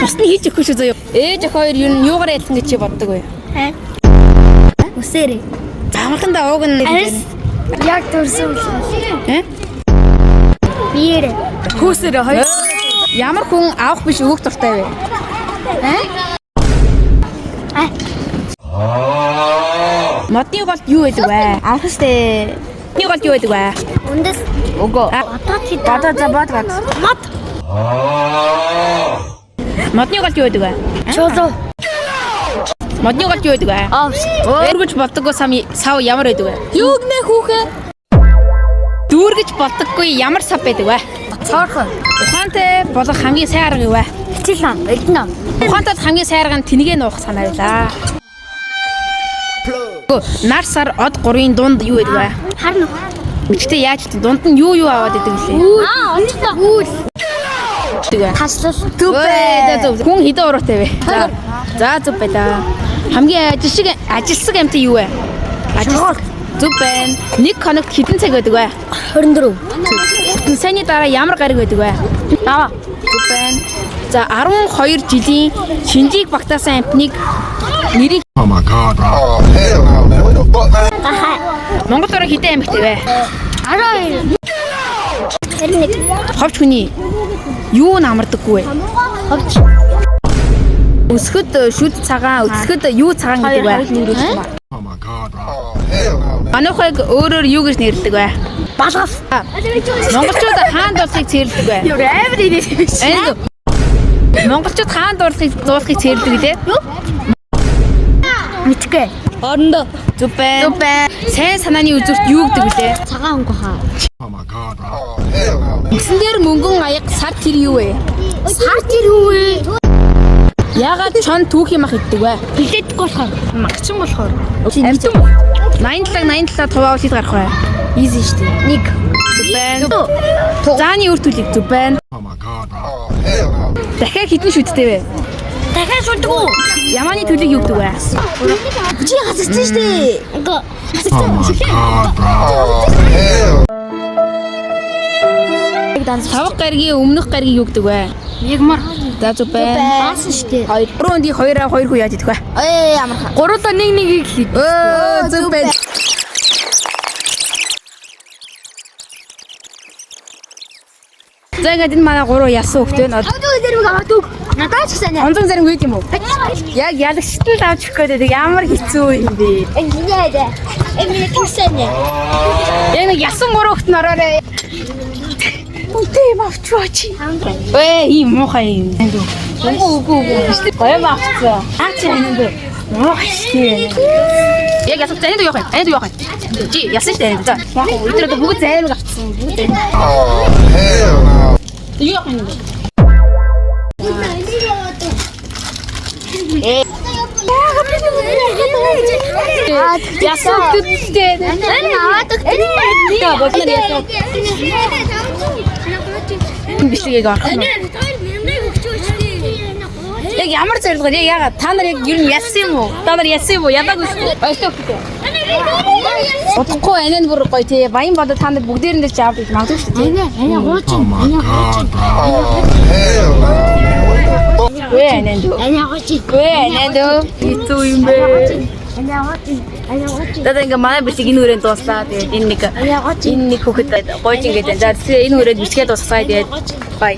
Бусны хийж өгөхгүй шүү заяа. Ээж ах хоёр юугаар ялсан гэж чи боддог вэ? Үсээрээ. Замхандаа ууг нь Яг төрсөн үү? Биеэр. Хүүсээр хоёр. Ямар хүн авах биш өгөх дуртай вэ? Модны голд юу байдаг вэ? Авах штэ. Модны голд юу байдаг вэ? Үндэс. Өгөө. Бодоо за бод. Мод. Модны голд юу байдаг вэ? Чулуу. Модны голд юу байдаг вэ? Өөргөж болдоггүй сав ямар байдаг вэ? Юу гэнэ хүүхэ? Дүүргэж болдоггүй ямар сав байдаг вэ? Цоорхон. Ухаантай болох хамгийн сайн арга юу вэ? Хичээлэн. Эрдэнэ. Ухаантайд хамгийн сайн арга нь тэнэгээ нуух санаа байлаа. Нар сар од 3-ын дунд юу байдаг вэ? Харна. Үчтэй яаж тийм дунд нь юу аваад идэг лээ? Онцлоо. Үүл. Таслал. Зүбэ. Хүн хэдэн уруутай вэ? За зүб байлаа. Хамгийн ажилсаг амт юу вэ? Ажилсаг. Зүб байна. Нэг хоногт хэдэн цаг байдаг вэ? 24. Саяны дараа ямар гариг байдаг вэ? Аваа. Зүб байна. За 12 жилийн шинжийг багтаасан амтныг нэрийг Oh my god, bro. Oh hell no, man. What the fuck, man? Монгол ороо хэдэн амттай вэ? 12. Тэрнийг Ховч хүний юу намардаггүй вэ? ховч. Өсгөд шүд цагаан, өсгөд юу цагаан гэдэг вэ? Oh my god, bro. Oh hell no, man. Манайхыг өөрөөр юу гэж нэрлэдэг вэ? Балгас. Монголчууд хаан дуулахыг цэрлдэг вэ? Юу амар ийм. Монголчууд хаан дуулахыг цэрлдэг лээ. Мэдгүй. Орондоо зүб байна. Сайн санааны үзүүрт юу гэдэг вүлээ? Цагаан өнгө хаа. Oh my god, bro. Oh hell no, man. Гисэн дээр мөнгөн аяг сар тэр юу вэ? Сар тэр юу вэ? Яагаад чон түүх юм ах иддэг вэ? Билетик болохоор. Магчин болохоор. Амтэн 87 туваавал хэд гарах вэ? Easy штэ. 1. Зүб байна. Зааны үр төлөв зүб байна. Oh my god, bro. Oh hell no. Дахиад хэдэн шүттэй вэ? Дахиад шулдаг уу? Ямааны төлөв юу гэдэг вэ? Чи хасчихсан штэ. Ингээ. Oh my god, bro. Oh hell. Тавх гаригийн өмнөх гариг юу гэдэг вэ? Ягмар. За зүб байна. Баасан штэ. 3 өндий 2-2 хүү яаж идэх вэ? Ямар хаа. 3-аа 1-1-ийг хий. Зүб байна. За ингээд энэ манай 3 ясан хөхтэй нод. Зэрэг аваад. Надад ч гэсэн. Онцон зэрэг үйд юм уу? Яг ялагчтай авчих гээд ямар хэцүү юм бэ? Энэгээ. Энэгээ туссан. Яг нэг ясан 3 хөхт нь ороорой. Үнтэй юм авчваач. Өө ийм муухай юм. Үгүй. Гоё авчихсан. Аач энэ муухай. Яг ясан зэнд юу яах вэ? Чи ясан штэ. За. Яг өдрөд бүгд займаг авчихсан. Бүгд. Oh hell no. Юу яах юм бэ? Ясан гэдэгтэй. Энэ аваад өгч. За бодно ясан. Бичлэгийг орох нь. Яг ямар зорилгоор яагаад та нар яг ер нь ялсан юм уу? Та нар ялсан юм уу? Ядаагүй шүү. Ойртоо гэдэг. Утгагүй анаа бүр гоё тий. Баян бодо та нар бүгдээрэн дээр ч авах гэж магадгүй шүү тий. Энэ хууч. Oh my god, bro. Oh hell no. Вэ анаа дөө. Энэ хууч. Вэ анаа дөө. Хэцүү юм бэ? Энэ хууч. Дада ингээ манай бичлэг энэ хүрээнд дууслаа. Тэгээд энэ нэг хүүхэд гойж ингээд за энэ хүрээд бичлэгээ дуусгая. Тэгээд бай.